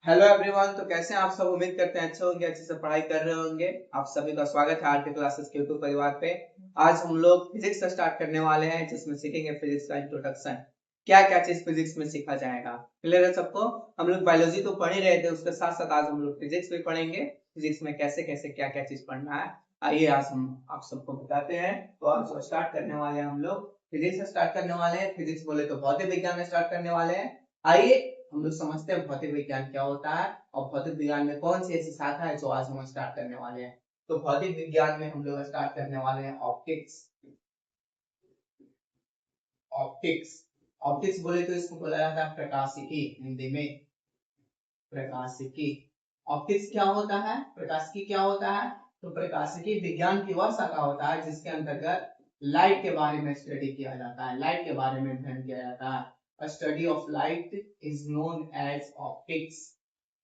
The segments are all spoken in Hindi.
Hello everyone. तो कैसे हैं आप सब? उम्मीद करते हैं अच्छे होंगे, अच्छे से पढ़ाई कर रहे होंगे। आप सभी का स्वागत है आरके क्लासेस के यूट्यूब परिवार पे। आज हम लोग फिजिक्स से स्टार्ट करने वाले हैं, जिसमें सीखेंगे फिजिक्स का इंट्रोडक्शन। क्या क्या चीज फिजिक्स में सीखा जाएगा, क्लियर है सबको? हम लोग बायोलॉजी तो पढ़ ही रहे थे, उसके साथ साथ आज हम लोग फिजिक्स भी पढ़ेंगे। फिजिक्स में कैसे कैसे क्या क्या चीज पढ़ना है, आइए आज हम आप सबको बताते हैं। तो आज स्टार्ट करने वाले हैं हम लोग फिजिक्स से स्टार्ट करने वाले हैं। फिजिक्स बोले तो भौतिक विज्ञान में स्टार्ट करने वाले हैं। आइए हम लोग समझते हैं भौतिक विज्ञान क्या होता है और भौतिक विज्ञान में कौन सी ऐसी शाखा है जो आज हम स्टार्ट करने वाले हैं। तो भौतिक विज्ञान में हम लोग स्टार्ट करने वाले हैं ऑप्टिक्स। ऑप्टिक्स ऑप्टिक्स बोले तो इसको बोला जाता है प्रकाशिकी, हिंदी में प्रकाशिकी। ऑप्टिक्स क्या होता है, प्रकाशिकी क्या होता है? तो प्रकाशिकी विज्ञान की वह शाखा होता है जिसके अंतर्गत लाइट के बारे में स्टडी किया जाता है, लाइट के बारे में अध्ययन किया जाता है। Study of light is known as optics.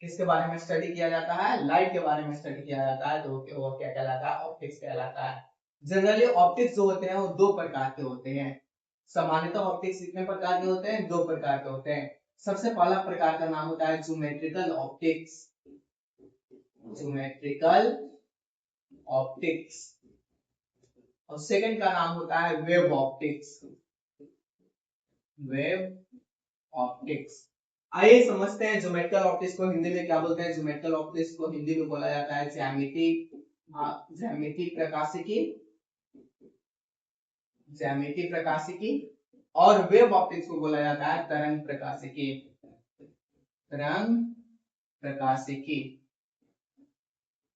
किसके बारे में स्टडी किया जाता है? लाइट के बारे में स्टडी किया जाता है, तो वो क्या कहलाता है? ऑप्टिक्स कहलाता है। जनरली ऑप्टिक्स जो होते हैं वो दो प्रकार के होते हैं। सामान्यतः ऑप्टिक्स कितने प्रकार के होते हैं? दो प्रकार के होते हैं। सबसे पहला प्रकार का नाम होता है ज्योमेट्रिकल ऑप्टिक्स। Geometrical optics. और सेकंड का नाम होता है वेव ऑप्टिक्स। Wave optics. आइए समझते हैं ज्योमेट्रिकल ऑप्टिक्स को हिंदी में क्या बोलते हैं। ज्योमेट्रिकल ऑप्टिक्स को हिंदी में बोला जाता है ज्यामिति प्रकाशिकी, ज्यामिति प्रकाशिकी। और वेव ऑप्टिक्स को बोला जाता है तरंग प्रकाशिकी, तरंग प्रकाशिकी,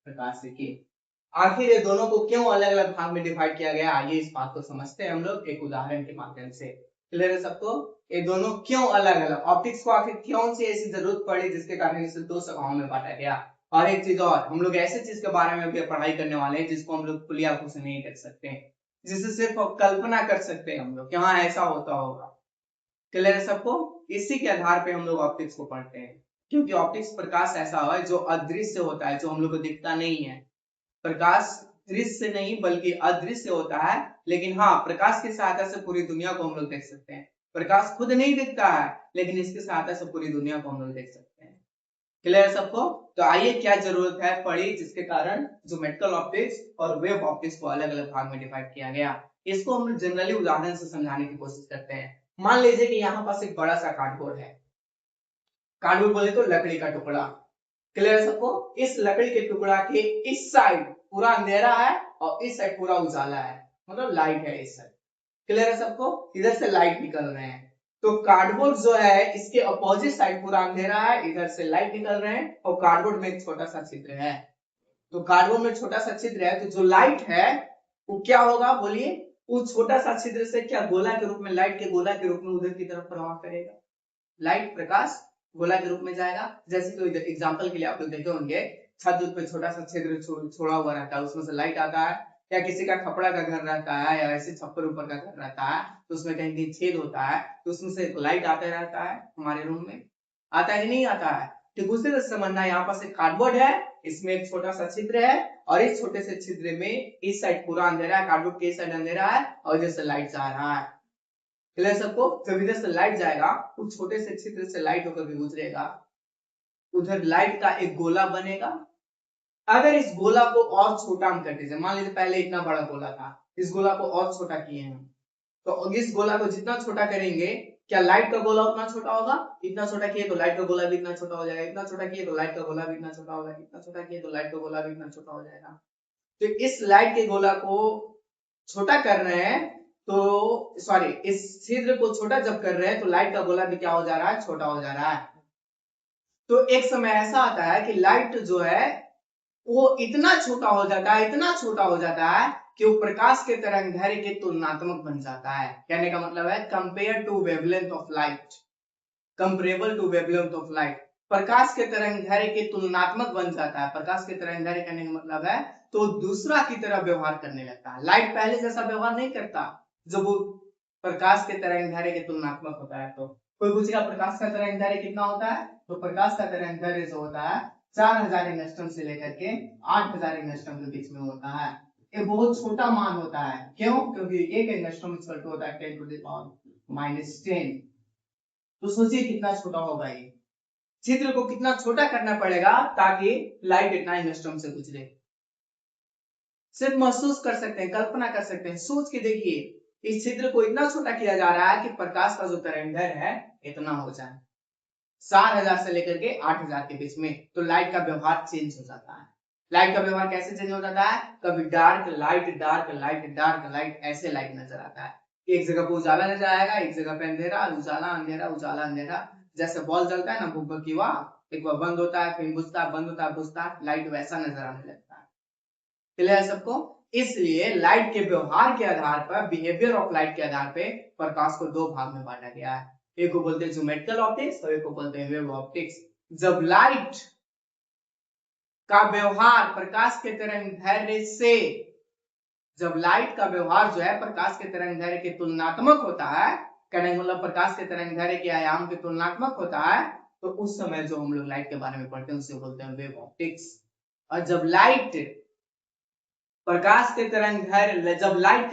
प्रकाशिकी। आखिर ये दोनों को क्यों अलग अलग भाग में डिवाइड किया गया, आइए इस बात को समझते हैं हम लोग एक उदाहरण के माध्यम से। क्लियर है सबको? ये दोनों क्यों अलग अलग, ऑप्टिक्स को आखिर कौन सी ऐसी जरूरत पड़ी जिसके कारण इसे दो शाखाओं में बांटा गया। और एक चीज और, हम लोग ऐसे चीज के बारे में भी पढ़ाई करने वाले हैं जिसको हम लोग खुली आंखों से नहीं देख सकते, जिसे सिर्फ कल्पना कर सकते हैं हम लोग कि हाँ ऐसा होता होगा। क्लियर है सबको? इसी के आधार पे हम लोग ऑप्टिक्स को पढ़ते हैं, क्योंकि ऑप्टिक्स प्रकाश ऐसा है जो अदृश्य होता है, जो हम लोग को दिखता नहीं है। प्रकाश दृश्य नहीं बल्कि अदृश्य होता है, लेकिन हाँ प्रकाश की सहायता से पूरी दुनिया को हम लोग देख सकते हैं। प्रकाश खुद नहीं दिखता है, लेकिन इसकी सहायता से पूरी दुनिया को हम लोग देख सकते हैं। क्लियर है सबको? तो आइए क्या जरूरत है पड़ी जिसके कारण ज्योमेट्रिकल ऑप्टिक्स और वेव ऑप्टिक्स को अलग अलग भाग में डिवाइड किया गया। इसको हम जनरली उदाहरण से समझाने की कोशिश करते हैं। मान लीजिए कि यहाँ पास एक बड़ा सा कार्डबोर्ड है। कार्डबोर्ड बोले तो लकड़ी का टुकड़ा। क्लियर है सबको? इस लकड़ी के टुकड़ा के इस साइड पूरा अंधेरा है और इस साइड पूरा उजाला है, मतलब लाइट है इस साइड। क्लियर है सबको? इधर से लाइट निकल रहे हैं। तो कार्डबोर्ड जो है इसके अपोजिट साइड पूरा अंधेरा है, इधर से लाइट निकल रहे हैं और कार्डबोर्ड में एक छोटा सा छिद्र है। तो कार्डबोर्ड में छोटा सा छिद्र है, तो जो लाइट है वो क्या होगा बोलिए? उस छोटा सा छिद्र से क्या गोला के रूप में, लाइट के गोला के रूप में उधर की तरफ प्रवाह करेगा। लाइट प्रकाश गोला के रूप में जाएगा। जैसे कि एग्जांपल के लिए आप लोग देखे होंगे, छत पे छोटा सा छिद्र छोड़ा हुआ रहता है, उसमें से लाइट आता है। या किसी का खपड़ा का घर रहता है या ऐसे छप्पर ऊपर का घर रहता है, तो उसमें कहीं कहीं छेद होता है, तो उसमें से लाइट आता रहता है हमारे रूम में। आता है नहीं आता है? ठीक उसी तरह से समझना, यहाँ पास एक कार्डबोर्ड है, इसमें एक छोटा सा छिद्र है और इस छोटे से छिद्र में इस साइड पूरा अंधेरा है, कार्डबोर्ड के इस साइड अंधेरा है और इधर से लाइट जा रहा है। क्लियर सबको? जब इधर से लाइट जाएगा उस छोटे से छिद्र से लाइट होकर के गुजरेगा, उधर लाइट का एक गोला बनेगा। अगर इस गोला को और छोटा हम कर दीजिए, मान लीजिए पहले इतना बड़ा गोला था, इस गोला को और छोटा किए हैं, तो इस गोला को जितना छोटा करेंगे, क्या लाइट का गोला उतना छोटा होगा? इतना छोटा किए तो लाइट का गोला भी इतना छोटा हो जाएगा, इतना छोटा किए तो लाइट का गोला भी इतना छोटा हो जाएगा, इतना छोटा किए तो लाइट का गोला भी इतना छोटा हो जाएगा। तो इस लाइट के गोला को छोटा कर रहे हैं, तो सॉरी इस छिद्र को छोटा जब कर रहे हैं तो लाइट का गोला भी क्या हो जा रहा है? छोटा हो जा रहा है। तो एक समय ऐसा आता है कि लाइट जो है वो इतना छोटा हो जाता है, इतना छोटा हो जाता है कि वो प्रकाश के तरंगदैर्घ्य के तुलनात्मक बन जाता है। कहने का मतलब है compare to wavelength of light, comparable to wavelength of light. प्रकाश के तरंगदैर्घ्य के तुलनात्मक बन जाता है। प्रकाश के तरंगदैर्घ्य कहने का मतलब है तो दूसरा की तरह व्यवहार करने लगता है। लाइट पहले जैसा व्यवहार नहीं करता जब वो प्रकाश के तरंगदैर्घ्य के तुलनात्मक होता है। तो कोई पूछेगा प्रकाश का तरंगदैर्घ्य कितना होता है, तो प्रकाश का तरंगदैर्घ्य जो होता है 4000 एंगस्ट्रॉम से लेकर के 8000 एंगस्ट्रॉम के बीच में होता है। ये बहुत छोटा मान होता है। क्यों? क्योंकि एक एंगस्ट्रॉम इक्वल टू होता है 10 टू द पावर -10। तो सोचिए कितना छोटा होगा ये। छिद्र को कितना छोटा करना पड़ेगा ताकि लाइट इतना एंगस्ट्रॉम से गुजरे। सिर्फ महसूस कर सकते हैं, कल्पना कर सकते हैं, सोच के देखिए इस छिद्र को इतना छोटा किया जा रहा है कि प्रकाश का जो तरंगदैर्घ्य है इतना हो जाए 4000 से लेकर के 8000 के बीच में, तो लाइट का व्यवहार चेंज हो जाता है। लाइट का व्यवहार कैसे चेंज हो जाता है? कभी dark light dark light dark light ऐसे लाइट नजर आता है। एक जगह पे उजाला नजर आएगा, एक जगह पे अंधेरा, उजाला अंधेरा उजाला अंधेरा। जैसे बॉल जलता है ना भुकभुकीवा, एक बार बंद होता है फिर बुझता है, बंद होता है बुझता है, लाइट वैसा नजर आने लगता है। क्लियर है सबको? इसलिए लाइट के व्यवहार के आधार पर, बिहेवियर ऑफ लाइट के आधार पे प्रकाश को दो भाग में बांटा गया है। एक को बोलते हैं ज्योमेट्रिकल ऑप्टिक्स और एक को बोलते हैं वेव ऑप्टिक्स। जब लाइट का व्यवहार प्रकाश के तरंगदैर्घ्य से, जब लाइट का व्यवहार जो है प्रकाश के तरंगदैर्घ्य के तुलनात्मक होता है, कहने का मतलब प्रकाश के तरंगदैर्घ्य के आयाम के तुलनात्मक होता है, तो उस समय जो हम लोग लाइट के बारे में पढ़ते हैं उसे बोलते हैं वेव ऑप्टिक्स। और जब लाइट प्रकाश के तरंगदैर्घ्य, जब लाइट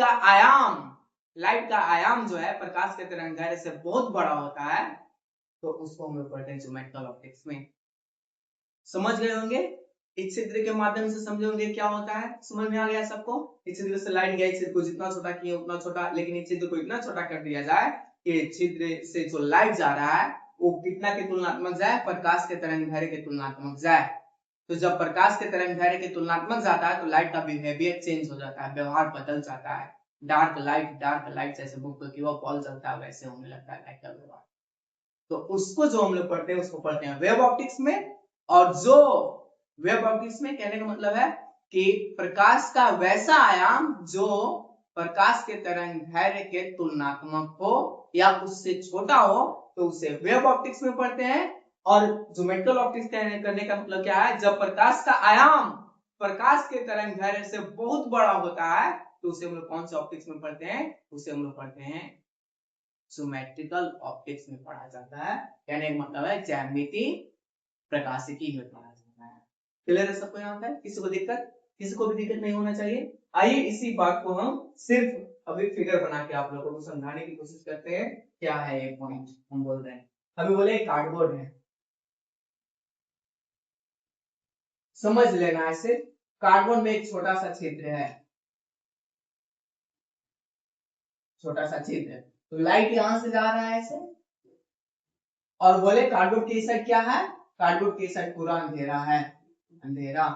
का आयाम जो है प्रकाश के तरंगदैर्घ्य से बहुत बड़ा होता है, तो उसको हम लोग पढ़ते हैं ज्योमेट्रिकल ऑप्टिक्स में। समझ गए होंगे? इस छिद्र के माध्यम से समझे होंगे क्या होता है, समझ में आ गया सबको? इस छिद्र से लाइट गया, छिद्र को जितना छोटा किया उतना छोटा, लेकिन इस छिद्र को इतना छोटा कर दिया जाए कि छिद्र से जो लाइट जा रहा है वो कितना के तुलनात्मक जाए? प्रकाश के तरंगदैर्घ्य के तुलनात्मक जाए। तो जब प्रकाश के तरंगदैर्घ्य के तुलनात्मक जाता है तो लाइट का बिहेवियर चेंज हो जाता है, व्यवहार बदल जाता है। डार्क लाइट जैसे भुकभुकीवा बॉल जलता है वैसे होने लगता है लाइट का व्यवहार। तो उसको जो हम लोग पढ़ते हैं उसको पढ़ते हैं वेव ऑप्टिक्स में। और जो वेव ऑप्टिक्स में कहने का मतलब है कि प्रकाश का वैसा आयाम जो प्रकाश के तरंगदैर्घ्य के तुलनात्मक हो या उससे छोटा हो, तो उसे वेव ऑप्टिक्स में पढ़ते हैं। और ज्योमेट्रिकल ऑप्टिक्स करने का मतलब क्या है? जब प्रकाश का आयाम प्रकाश के तरंगदैर्घ्य से बहुत बड़ा होता है तो उसे हम लोग कौन से ऑप्टिक्स में पढ़ते हैं? उसे हम लोग पढ़ते हैं ज्योमेट्रिकल ऑप्टिक्स में पढ़ा जाता है। कहने का मतलब है ज्यामिति प्रकाशिकी में पढ़ा जाता है। क्लियर है सबको? यहाँ पे किसी को भी दिक्कत नहीं होना चाहिए। आइए इसी बात को हम सिर्फ अभी फिगर बना के आप लोगों को समझाने की कोशिश करते हैं। क्या है ये पॉइंट हम बोल रहे हैं? अभी बोले कार्डबोर्ड है, समझ लेना ऐसे। कार्डबोर्ड में एक छोटा सा छिद्र है, छोटा सा छिद्र, तो लाइट यहां से जा रहा है ऐसे, और बोले कार्डबोर्ड की साइड क्या है? कार्डबोर्ड की साइड पूरा अंधेरा है, अंधेरा।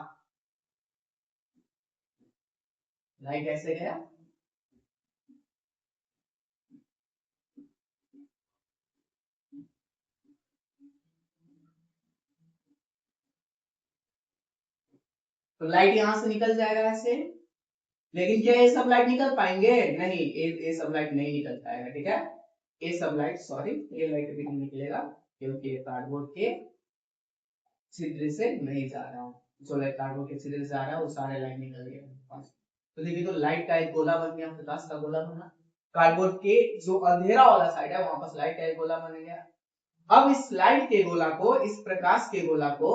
लाइट ऐसे गया, तो लाइट यहां से निकल जाएगा ऐसे। लेकिन क्या ये सब लाइट निकल पाएंगे? नहीं, ये सब लाइट नहीं निकल पाएगा, ठीक है? ये सब लाइट, सॉरी, ये लाइट भी नहीं निकलेगा क्योंकि ये कार्डबोर्ड के छिद्र से नहीं जा रहा हूँ। जो लाइट कार्डबोर्ड के छिद्र से जा रहा है वो सारे लाइट निकल गए। तो देखिए, तो लाइट का एक गोला बन गया, प्रकाश का गोला बना। कार्डबोर्ड के जो अंधेरा वाला साइड है वहां पर लाइट का एक गोला बन गया। अब इस लाइट के गोला को, इस प्रकाश के गोला को,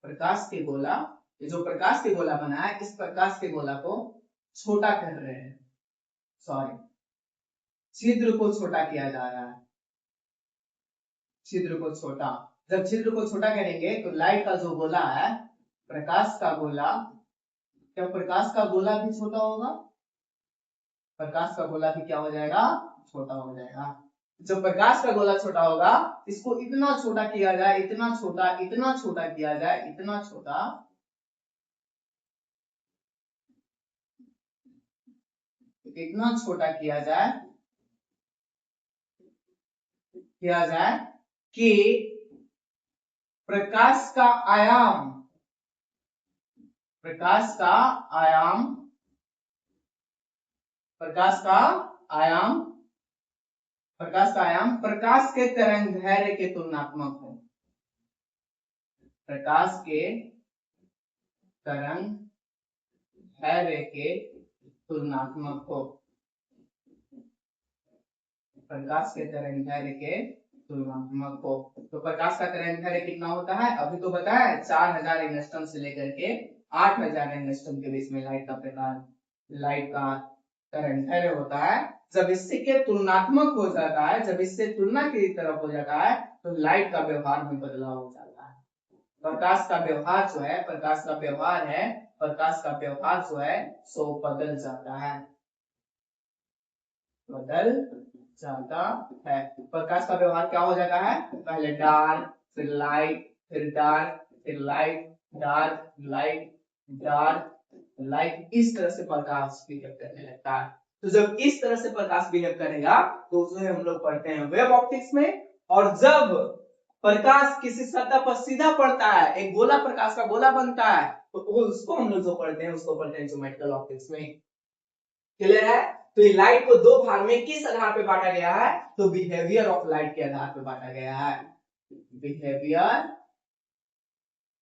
प्रकाश के गोला, ये जो प्रकाश के गोला बना है इस प्रकाश के गोला को छोटा कर रहे हैं, सॉरी, छिद्र को छोटा किया जा रहा है, छिद्र को छोटा। जब छिद्र को छोटा करेंगे तो लाइट का जो गोला है, प्रकाश का गोला, क्या प्रकाश का गोला भी छोटा होगा? प्रकाश का गोला भी क्या हो जाएगा? छोटा हो जाएगा। जब प्रकाश का गोला छोटा होगा, इसको इतना छोटा किया जाए, इतना छोटा, इतना छोटा किया जाए, इतना छोटा, इतना छोटा किया जाए कि प्रकाश का आयाम, प्रकाश का आयाम, प्रकाश का आयाम, प्रकाश का आयाम प्रकाश के तरंगदैर्घ्य के तुलनात्मक हो, प्रकाश के तरंगदैर्घ्य के तुलनात्मक हो, प्रकाश के तरंगदैर्घ्य के तुलनात्मक हो। तो प्रकाश का तरंगदैर्घ्य कितना होता है? अभी तो बताया 4000 एंगस्ट्रॉम से लेकर के 8000 एंगस्ट्रॉम के बीच में लाइट का तरंगदैर्घ्य होता है। जब इससे के तुलनात्मक हो जाता है, जब इससे तुलना की तरफ हो जाता है, तो लाइट का व्यवहार में बदलाव हो जाता है। प्रकाश का व्यवहार जो है, प्रकाश का व्यवहार है, प्रकाश का व्यवहार जो है सो बदल जाता है, बदल जाता है। प्रकाश का व्यवहार क्या हो जाता है? पहले डार्क, फिर लाइट, फिर डार्क, फिर light, dark, light, dark, light, इस तरह से प्रकाश बिहेव करने लगता है। तो जब इस तरह से प्रकाश बिहेव करेगा तो उसे हम लोग पढ़ते हैं वेव ऑप्टिक्स में। और जब प्रकाश किसी सतह पर सीधा पड़ता है, एक गोला प्रकाश का गोला बनता है, तो उसको हम लोग जो पढ़ते हैं उसको पढ़ते हैं ज्योमेट्रिकल ऑप्टिक्स में। क्लियर है? तो ये लाइट को दो भाग में किस आधार पे बांटा गया है? तो बिहेवियर ऑफ लाइट के आधार पे बांटा गया है। बिहेवियर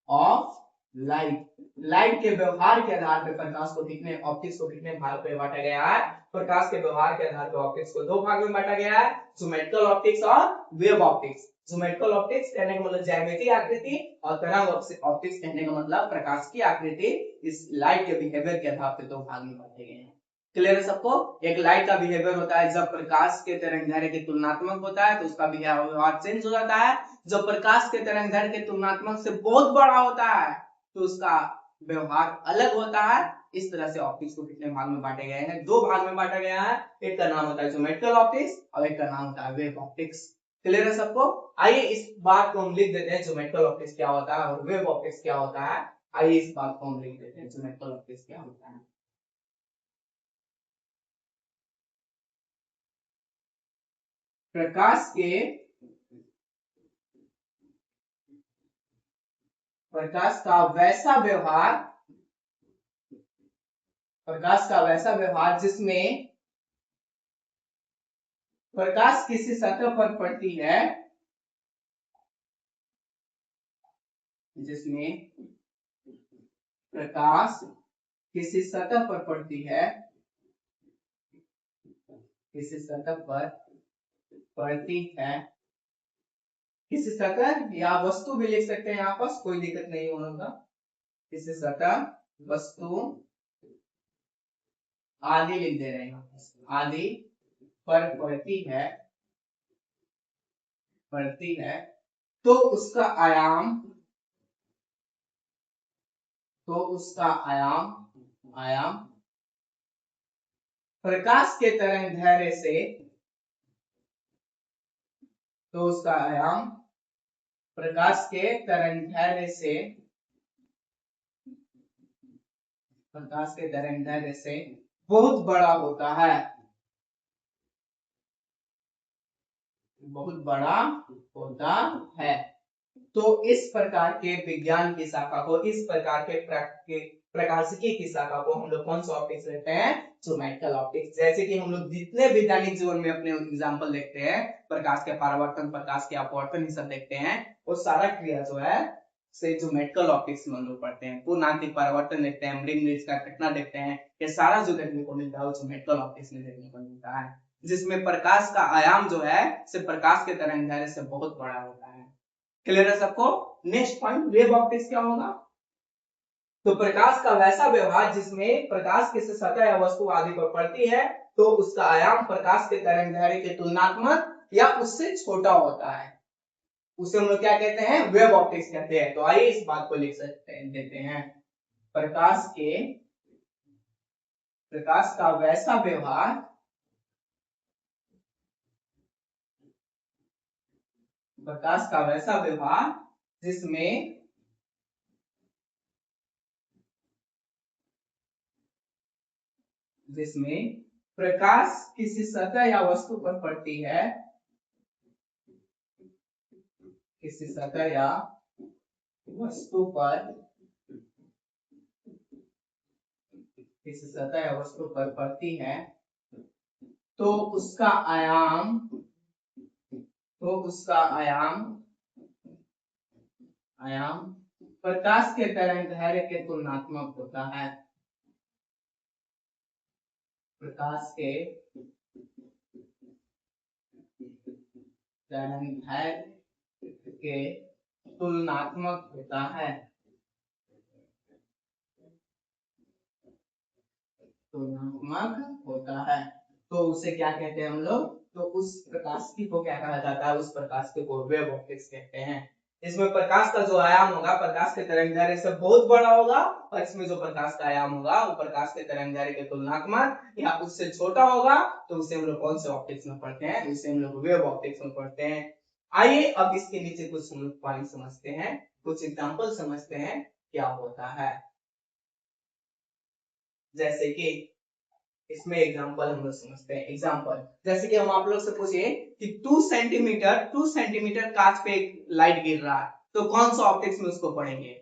ऑफ लाइट, लाइट के व्यवहार के आधार पे प्रकाश को कितने, ऑप्टिक्स को कितने भाग में बांटा गया है? प्रकाश के व्यवहार के आधार पे ऑप्टिक्स को दो भाग में बांटा गया है, ज्योमेट्रिकल ऑप्टिक्स और वेव ऑप्टिक्स। ज्योमेट्रिकल ऑप्टिक्स कहने का मतलब ज्यामितीय आकृति, और तरंग ऑप्टिक्स कहने का मतलब प्रकाश की आकृति। इस लाइट के बिहेवियर के आधार पे दो भाग में बांटे गए हैं। क्लियर है सबको? एक लाइट का बिहेवियर होता है जब प्रकाश के तरंगदैर्घ्य के तुलनात्मक होता है तो उसका व्यवहार चेंज हो जाता है। जब प्रकाश के तरंगदैर्घ्य के तुलनात्मक से बहुत बड़ा होता है तो उसका व्यवहार अलग होता है। इस तरह से ऑप्टिक्स को कितने भाग में बांटे गए हैं? दो भाग में बांटा गया है। एक का नाम होता है ज्योमेट्रिकल ऑप्टिक्स और एक का नाम होता है वेव ऑप्टिक्स। क्लियर है सबको? आइए इस बात को हम लिख देते हैं, ज्योमेट्रिकल ऑप्टिक्स क्या होता है और वेव ऑप्टिक्स क्या होता है। आइए इस बात को हम लिख देते हैं, ज्योमेट्रिकल ऑप्टिक्स क्या होता है। प्रकाश के, प्रकाश का वैसा व्यवहार, प्रकाश का वैसा व्यवहार जिसमें प्रकाश किसी सतह पर पड़ती है, जिसमें प्रकाश किसी सतह पर पड़ती है, किसी सतह पर पड़ती है, किसी सतह या वस्तु भी लिख सकते हैं यहाँ पर, कोई दिक्कत नहीं होगा। किसी सतह, वस्तु आदि लिख दे रहे हैं, आदि पर पड़ती है, पड़ती है, तो उसका आयाम, तो उसका आयाम प्रकाश के तरंगदैर्घ्य से, तो उसका आयाम प्रकाश के तरंगदैर्घ्य से, प्रकाश के तरंगदैर्घ्य से बहुत बड़ा होता है, बहुत बड़ा होता है। तो इस प्रकार के विज्ञान की शाखा को, इस प्रकार के प्रकाशिकी की शाखा को हम लोग कौन सा ऑप्टिक्स लेते हैं? Geometrical optics. जैसे कि हम लोग जितने भी दैनिक जीवन में अपने एग्जांपल देखते हैं, प्रकाश के परावर्तन, प्रकाश के अपवर्तन, ये सब देखते हैं, वो सारा क्रिया जो है से ज्योमेट्रिकल ऑप्टिक्स में हम लोग पढ़ते हैं। पूर्णांतिक परावर्तन देखते हैं, मृग नृत्य का घटना देखते हैं, ये सारा जो देखने को मिलता है वो ज्योमेट्रिकल ऑप्टिक्स में देखने को मिलता है, जिसमें प्रकाश का आयाम जो है सिर्फ प्रकाश के तरंगदैर्घ्य से बहुत बड़ा होता है। क्लियर है सबको? नेक्स्ट पॉइंट, वेव ऑप्टिक्स क्या होगा? तो प्रकाश का वैसा व्यवहार जिसमें प्रकाश किसी सतह या वस्तु आदि पर पड़ती है तो उसका आयाम प्रकाश के तरंगदैर्घ्य के तुलनात्मक या उससे छोटा होता है, उसे हम लोग क्या कहते हैं? वेव ऑप्टिक्स कहते हैं। तो आइए इस बात को लिख सकते हैं, देते हैं, प्रकाश के, प्रकाश का वैसा व्यवहार, प्रकाश का वैसा व्यवहार जिसमें जिसमें प्रकाश किसी सतह या वस्तु पर पड़ती है, किसी सतह या वस्तु पर, किसी सतह या वस्तु पर पड़ती है तो उसका आयाम, तो उसका आयाम प्रकाश के तरंगदैर्घ्य के तुलनात्मक होता है, प्रकाश के तरंगदैर्घ्य के तुलनात्मक होता है, तुलनात्मक होता है। तो उसे क्या कहते हैं हम लोग, तो उस प्रकाशिकी को क्या कहा जाता है, उस प्रकाशिकी को वेव ऑप्टिक्स कहते हैं। इसमें प्रकाश का जो आयाम होगा प्रकाश के तरंगदैर्घ्य से बहुत बड़ा होगा, और इसमें जो प्रकाश का आयाम होगा वो प्रकाश के तरंगदैर्घ्य के तुलनात्मक या उससे छोटा होगा, तो उसे हम लोग कौन से ऑप्टिक्स में पढ़ते हैं, इसे हम लोग वेव ऑप्टिक्स में पढ़ते हैं। आइए अब इसके नीचे कुछ हम लोग पॉइंट समझते हैं, कुछ एग्जांपल समझते हैं क्या होता है। जैसे कि इसमें एग्जांपल हम लोग समझते हैं। एग्जांपल जैसे कि हम आप लोग से पूछिए कि 2 सेंटीमीटर कांच पे एक लाइट गिर रहा है, तो कौन सा ऑप्टिक्स में उसको पढ़ेंगे,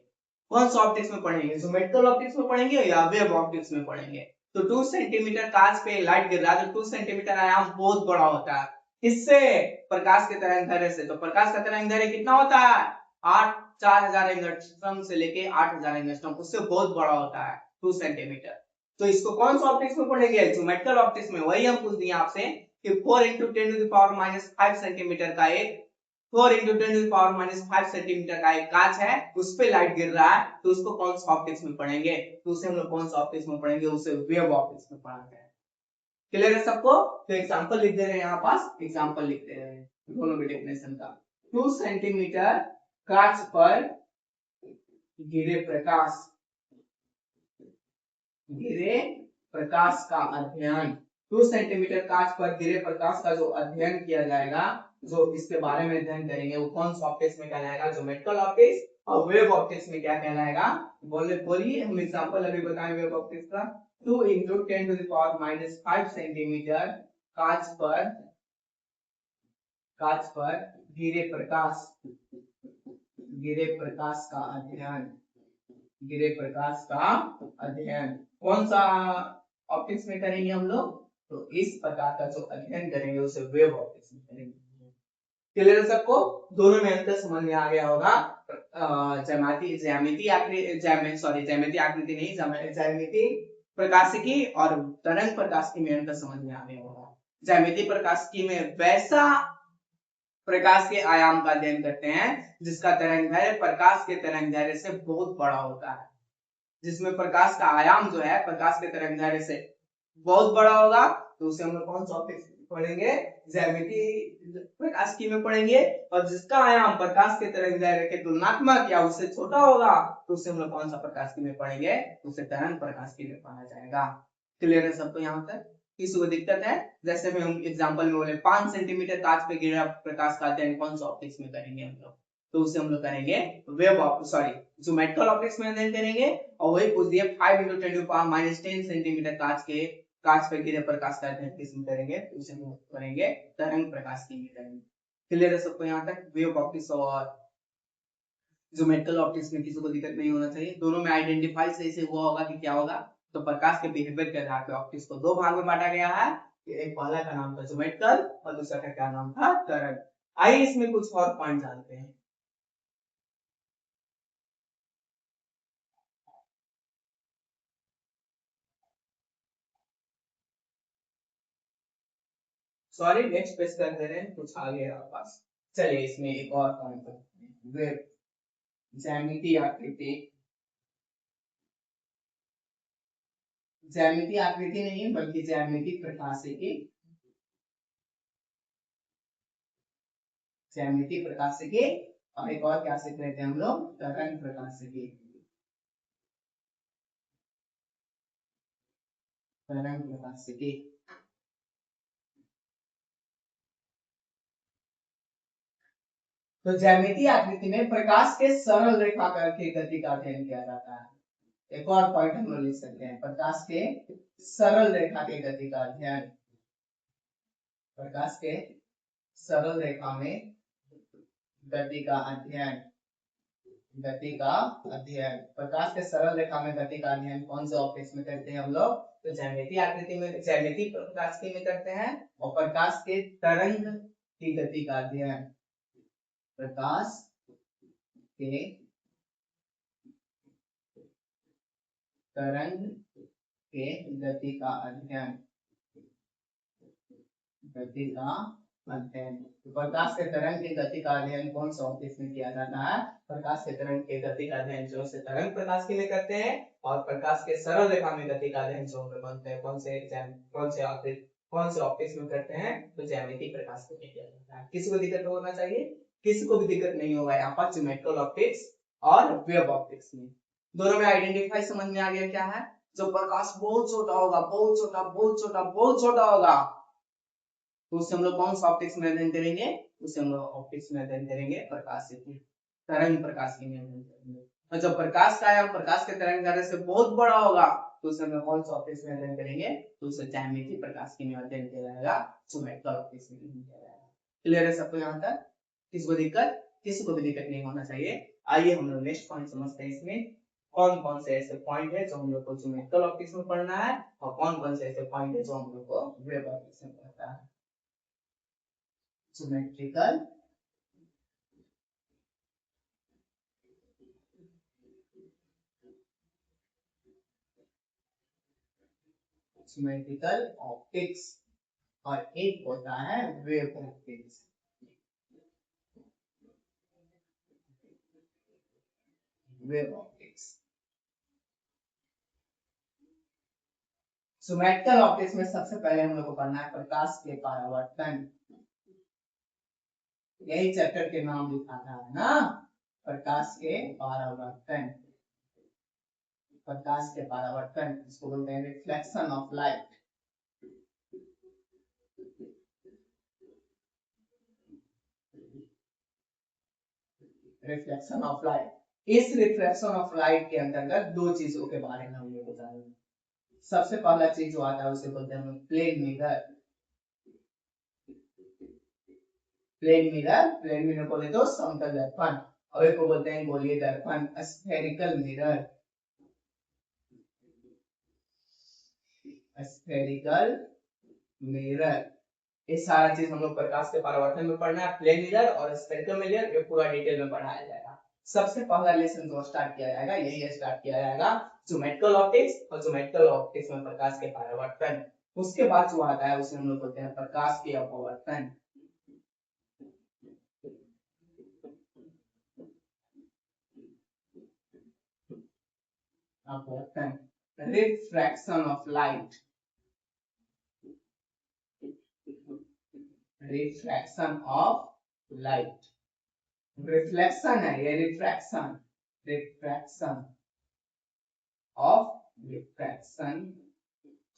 कौन सा ऑप्टिक्स में पढ़ेंगे, ज्योमेट्रिकल ऑप्टिक्स में पढ़ेंगे या वेव ऑप्टिक्स में पढ़ेंगे। तो 2 सेंटीमीटर कांच पे लाइट गिर रहा है, तो 2 सेंटीमीटर आयाम बहुत बड़ा होता है, किससे, प्रकाश के तरंगदैर्घ्य से। तो प्रकाश का तरंगदैर्घ्य कितना होता है, 4000 एंगस्ट्रॉम से लेके 8000 एंगस्ट्रॉम, उससे बहुत बड़ा होता है 2 सेंटीमीटर। तो इसको कौन सा ऑप्टिक्स में पढ़ेंगे, ज्योमेट्रिकल ऑप्टिक्स में। वही हम पूछ दिए आपसे कि 4 × 10⁻⁵ सेंटीमीटर का एक 4 × 10⁻⁵ सेंटीमीटर का एक कांच है, उस पे लाइट गिर रहा है, तो उसको कौन सा ऑप्टिक्स में पढ़ेंगे, तो उसे हम लोग कौन सा ऑप्टिक्स में पढ़ेंगे, उसे वेव ऑप्टिक्स में पढ़ाते हैं। क्लियर है सबको। तो एग्जांपल लिख दे रहे हैं, यहाँ पास एग्जांपल लिख दे रहे हैं दोनों के डेफिनेशन का। 2 सेंटीमीटर कांच पर गिरे प्रकाश का अध्ययन। 2 सेंटीमीटर कांच पर गिरे प्रकाश का जो अध्ययन किया जाएगा, जो इसके बारे में अध्ययन करेंगे, वो कौन सा ऑप्टिक्स में कहलाएगा, ज्योमेट्रिकल ऑप्टिक्स। और वेव ऑप्टिक्स में क्या कहलाएगा, बोलिए हम एग्जांपल अभी बताएं वेव ऑप्टिक्स का। 2 × 10⁻⁵ सेंटीमीटर कांच पर गिरे प्रकाश का अध्ययन कौन सा ऑप्टिक्स में करेंगे हम लोग, तो इस प्रकार का जो अध्ययन करेंगे उसे वेव ऑप्टिक्स में करेंगे। क्लियर है सबको, दोनों में अंतर समझ में आ गया होगा। ज्यामिति प्रकाशिकी और तरंग प्रकाशिकी में अंतर समझ में आ गया होगा। ज्यामिति प्रकाशिकी में वैसा प्रकाश के आयाम का अध्ययन करते हैं जिसका तरंगदैर्घ्य प्रकाश के तरंगदैर्घ्य से बहुत बड़ा होता है, जिसमें प्रकाश का आयाम जो है प्रकाश के तरंगदैर्घ्य से बहुत बड़ा होगा, तो उसे हम लोग कौन सा ऑप्टिक्स पढ़ेंगे, ज्यामिति प्रकाशिकी में पढ़ेंगे। और जिसका आयाम प्रकाश के तरंगदैर्घ्य के तुलनात्मक या उससे छोटा होगा, तो उसे हम लोग कौन सा प्रकाशिकी में पढ़ेंगे, उसे तरंग प्रकाशिकी में पढ़ा जाएगा। क्लियर है सबको यहाँ तक। किसी को दिक्कत है, जैसे हम एग्जांपल में बोले 5 सेंटीमीटर कांच पे गिरा प्रकाश का अध्ययन कौन सा ऑप्टिक्स में करेंगे हम लोग, तो उसे हम लोग करेंगे ज्योमेट्रिकल ऑप्टिक्स में अध्ययन करेंगे। और वही पूछ दिया 5 × 10⁻⁻10 सेंटीमीटर कांच पे गिरे प्रकाश का अध्ययन किस में करेंगे, तो उसे हम करेंगे तरंग प्रकाशिकी में करेंगे। क्लियर है सबको यहाँ तक। वेव ऑप्टिक्स और ज्योमेट्रिकल ऑप्टिक्स में किसी को दिक्कत नहीं होना चाहिए, दोनों में आइडेंटिफाई सही से हुआ होगा कि क्या होगा। तो प्रकाश के बिहेवियर के आधार पर ऑप्टिक्स को 2 भाग में बांटा गया है, एक पहला का नाम था ज्योमेट्रिकल और दूसरा का क्या नाम था, तरंग। आइए इसमें कुछ और पॉइंट जानते हैं। सॉरी नेक्स्ट पेज कर दे रहे हैं, कुछ आ गया आपके पास। चलिए इसमें एक और पॉइंट करते हैं, ज्यामिति आकृति नहीं बल्कि ज्यामिति प्रकाशिकी और एक और क्या सीख रहे थे हम लोग, तरंग प्रकाशिकी। तो ज्यामिति आकृति में प्रकाश के सरल रेखाकार की गति का अध्ययन किया जाता है। एक और पॉइंट हम लोग लिख सकते हैं, प्रकाश के सरल रेखा के गति का अध्ययन, प्रकाश के सरल रेखा में गति का अध्ययन, प्रकाश के सरल रेखा में गति का अध्ययन कौन से ऑप्टिक्स में करते हैं हम लोग, तो ज्यामिति आकृति में, ज्यामिति प्रकाशिकी में करते हैं। और प्रकाश के तरंग की गति का अध्ययन, प्रकाश के तरंग के गति का अध्ययन, तो प्रकाश के तरंग की गति का अध्ययन कौन सा ऑप्टिक्स में किया जाता है, प्रकाश के तरंग के गति का अध्ययन जो से तरंग प्रकाशिकी में करते हैं। और प्रकाश के सरल रेखा में गति का अध्ययन जो बनते हैं कौन से कौन से ऑप्टिक्स में करते हैं, तो ज्यामितीय प्रकाश में किया जाता है। किसी को दिक्कत होना चाहिए, किसी को भी दिक्कत नहीं होगा यहाँ पर ज्योमेट्रिकल ऑप्टिक्स और वेव ऑप्टिक्स में। दोनों में आइडेंटिफाई समझ में आ गया क्या है। जो प्रकाश बहुत छोटा होगा, बहुत छोटा बहुत छोटा बहुत छोटा होगा, तो उससे हम लोग कौन सा ऑप्टिक्स में अध्ययन करेंगे, उसे हम लोग ऑप्टिक्स में अध्ययन करेंगे प्रकाश से तरंग प्रकाश के अध्ययन करेंगे। और जब प्रकाश का आयाम प्रकाश के तरंग दैर्ध्य से बहुत बड़ा होगा, तो उसे हम लोग कौन सा ऑप्टिक्स में अध्ययन करेंगे, तो उसे ज्यामितीय प्रकाश के अध्ययन किया जाएगा, ज्योमेट्रिकल ऑप्टिक्स में किया जाएगा। क्लियर है सबको यहाँ तक? किसी को दिक्कत, किसी को भी दिक्कत नहीं होना चाहिए। आइए हम लोग नेक्स्ट पॉइंट समझते हैं। इसमें कौन कौन से ऐसे पॉइंट है जो हम लोग को ज्योमेट्रिकल ऑप्टिक्स में पढ़ना है, और कौन कौन से ऐसे पॉइंट है जो हम लोग को वेव ऑप्टिक्स में पढ़ना है। symmetrical symmetrical ऑप्टिक्स और एक होता है wave optics. Wave optics symmetrical optics में सबसे पहले हम लोग को पढ़ना है प्रकाश के परावर्तन। यही चैप्टर के नाम लिखा था ना, प्रकाश के परावर्तन। प्रकाश के परावर्तन इसको बोलते हैं reflection of light. Reflection of light, इस रिफ्लेक्शन ऑफ लाइट के अंतर्गत दो चीजों के बारे में हम लोग बताएंगे। सबसे पहला चीज जो आता है उसे बोलते हैं plane mirror. Plane mirror, plane mirror बोले तो समतल दर्पण, और एक को बोलते हैं गोलीय दर्पण, स्फेरिकल मिरर। स्फेरिकल मिरर, ये सारा चीज हम लोग प्रकाश के परावर्तन में पढ़ना है। प्लेन मिरर और स्फेरिकल मिरर ये पूरा डिटेल में पढ़ाया जाएगा। सबसे पहला लेसन जो स्टार्ट किया जाएगा, यही स्टार्ट किया जाएगा ज्योमेट्रिकल ऑप्टिक्स, और ज्योमेट्रिकल ऑप्टिक्स में प्रकाश के परावर्तन। उसके बाद जो आता है उसे हम लोग बोलते हैं प्रकाश के अपवर्तन। अपवर्तन, refraction of light. Refraction of light, reflection है ये, refraction, refraction of, refraction,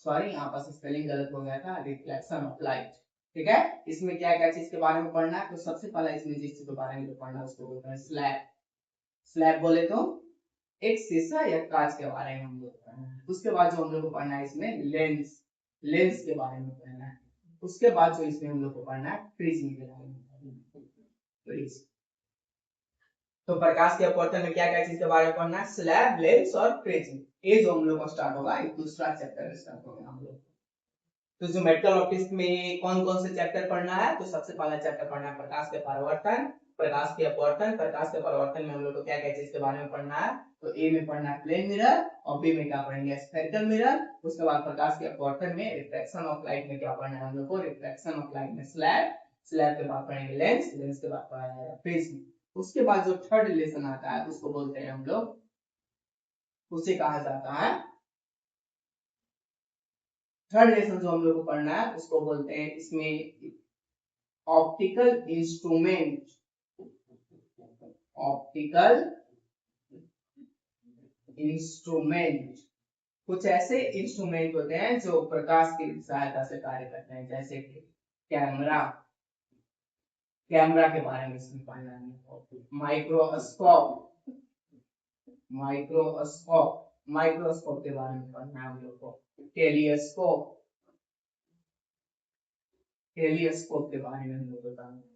sorry यहाँ पर स्पेलिंग गलत हो गया था, रिफ्लेक्शन ऑफ लाइट। ठीक है, इसमें क्या क्या चीज के बारे में पढ़ना है, तो सबसे पहला इसमें जिस चीज के बारे में पढ़ना है उसको बोलते हैं स्लैब। स्लैब बोले तो एक शीशा या कांच के बारे में हम लोग पढ़ना है। उसके बाद जो हम लोग को पढ़ना है इसमें लेंस, लेंस के बारे में पढ़ना है। उसके बाद जो इसमें हम लोग को पढ़ना है प्रिज्म के बारे में। प्रिज्म, तो प्रकाश के अपवर्तन में क्या क्या चीज के बारे में पढ़ना है, स्लैब, लेंस और प्रिज्म। ये जो हम लोग का स्टार्ट होगा, एक दूसरा चैप्टर स्टार्ट होगा हम लोग। तो ज्योमेट्रिकल ऑप्टिक्स में कौन कौन से चैप्टर पढ़ना है, तो सबसे पहला चैप्टर पढ़ना है प्रकाश के परावर्तन, प्रकाश के अपवर्तन। प्रकाश के परावर्तन में हम लोग को क्या क्या चीज के बारे में पढ़ना है, तो ए में पढ़ना है प्लेन मिरर, और बी में क्या पढ़ेंगे स्फेरिकल मिरर। उसके बाद प्रकाश के अपवर्तन में रिफ्लेक्शन ऑफ लाइट में क्या पढ़ना है हम लोग को, रिफ्लेक्शन ऑफ लाइट में स्लैब, स्लैब के बाद पढ़ेंगे लेंस, लेंस के बाद पढ़ेंगे प्रिज्म। उसके बाद जो थर्ड लेसन आता है उसको बोलते हैं हम लोग, उसे कहा जाता है, थर्ड लेसन जो हम लोग को पढ़ना है उसको बोलते हैं इसमें ऑप्टिकल इंस्ट्रूमेंट। ऑप्टिकल इंस्ट्रूमेंट, कुछ ऐसे इंस्ट्रूमेंट होते हैं जो प्रकाश की सहायता से कार्य करते हैं, जैसे कि कैमरा, कैमरा के बारे में इसमें पढ़ना है। माइक्रोस्कोप, माइक्रोस्कोप, माइक्रोस्कोप के बारे में पढ़ना है हम लोग को। टेलीस्कोप, टेलीस्कोप के बारे में हम लोग बताएंगे।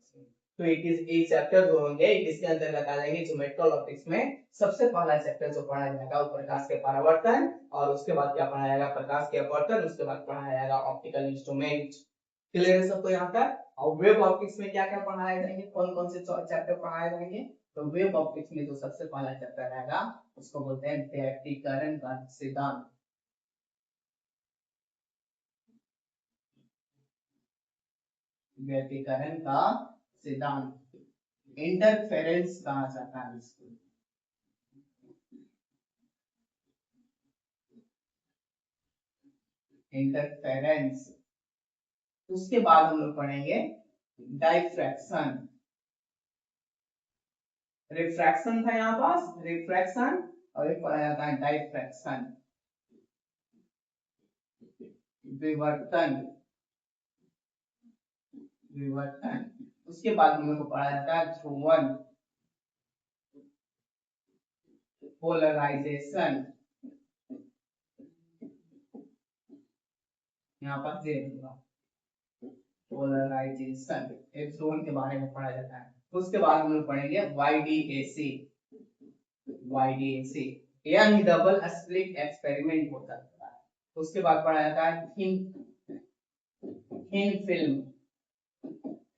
तो एक चैप्टर जो होंगे इसके अंतर्गत आ जाएंगे ज्योमेट्रिकल ऑप्टिक्स में। सबसे पहला चैप्टर जो पढ़ा जाएगा वो प्रकाश के परावर्तन, और उसके बाद क्या पढ़ा जाएगा, प्रकाश के अपवर्तन। उसके बाद पढ़ा जाएगा ऑप्टिकल इंस्ट्रूमेंट। क्लियर है सबको यहाँ तक? और वेव ऑप्टिक्स में क्या क्या पढ़ाए जाएंगे, कौन कौन से चैप्टर पढ़ाए जाएंगे, तो वेव ऑप्टिक्स में जो सबसे पहला चैप्टर रहेगा उसको बोलते हैं व्यतिकरण का सिद्धांत। व्यतिकरण का सिद्धांत, इंटरफेरेंस कहा जाता है इसको। इंटरफेरेंस, उसके बाद हम लोग पढ़ेंगे डाइफ्रैक्शन। रिफ्रैक्शन था यहाँ पास, रिफ्रैक्शन, और एक पढ़ा जाता है डाइफ्रैक्शन, विवर्तन, विवर्तन। उसके बाद हम लोग को पढ़ा जाता है ध्रुवन, पोलराइजेशन, यहाँ पर पोलराइजेशन, एक ध्रुवन के बारे में पढ़ा जाता है। उसके बाद हम लोग पढ़ेंगे YDAC, YDAC young double slit experiment होता है। उसके बाद पढ़ा जाता है thin film,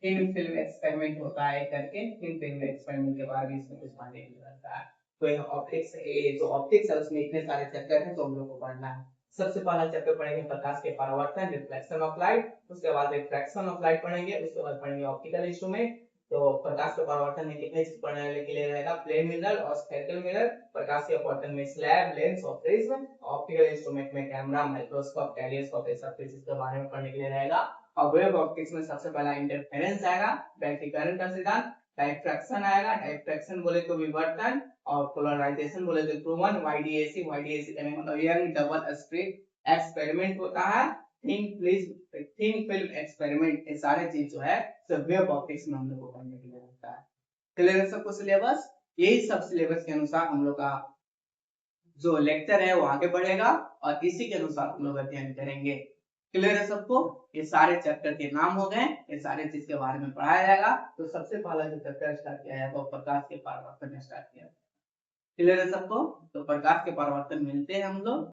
thin film experiment होता है करके, थिन फिल्म एक्सपेरिमेंट के बारे में इसमें कुछ पढ़ने को मिलता है। तो ये ऑप्टिक्स, ये जो ऑप्टिक्स है उसमें इतने सारे चैप्टर हैं तो हम लोग को पढ़ना है। सबसे पहला चैप्टर पढ़ेंगे प्रकाश के परावर्तन, रिफ्लेक्शन ऑफ लाइट। उसके बाद रिफ्रैक्शन ऑफ लाइट पढ़ेंगे। उसके बाद पढ़ेंगे ऑप्टिकल इंस्ट्रूमेंट। तो प्रकाश के परावर्तन में कितने चीज पढ़ने के लिए रहेगा, प्लेन मिरर और स्फेरिकल मिरर। प्रकाश के अपवर्तन में स्लैब, लेंस और प्रिज्म। ऑप्टिकल इंस्ट्रूमेंट में कैमरा, माइक्रोस्कोप, टेलीस्कोप, ये सब चीज के बारे में पढ़ने के लिए रहेगा। और वेव ऑप्टिक्स में सबसे पहला इंटरफेरेंस आएगा, बैटरी करंट का सिद्धांत, डाइफ्रैक्शन आएगा, डाइफ्रैक्शन बोले तो विवर्तन, और पोलराइजेशन बोले तो ध्रुवन, YDAC, YDAC का मतलब यंग डबल स्लिट एक्सपेरिमेंट होता है, थिन फिल्म एक्सपेरिमेंट। ये सारे चीज जो है सब वेव ऑप्टिक्स में हम लोग को पढ़ने के लिए होता है। क्लियर है सबको सिलेबस? यही सब सिलेबस के अनुसार हम लोग का जो लेक्चर है वो आगे बढ़ेगा और इसी के अनुसार हम लोग अध्ययन करेंगे। क्लियर है सबको? ये सारे चैप्टर के नाम हो गए, ये सारे चीज के बारे में पढ़ाया जाएगा। तो सबसे पहला जो चैप्टर स्टार्ट किया जाएगा वो प्रकाश के परावर्तन स्टार्ट किया। क्लियर है सबको? तो प्रकाश के परावर्तन मिलते हैं हम लोग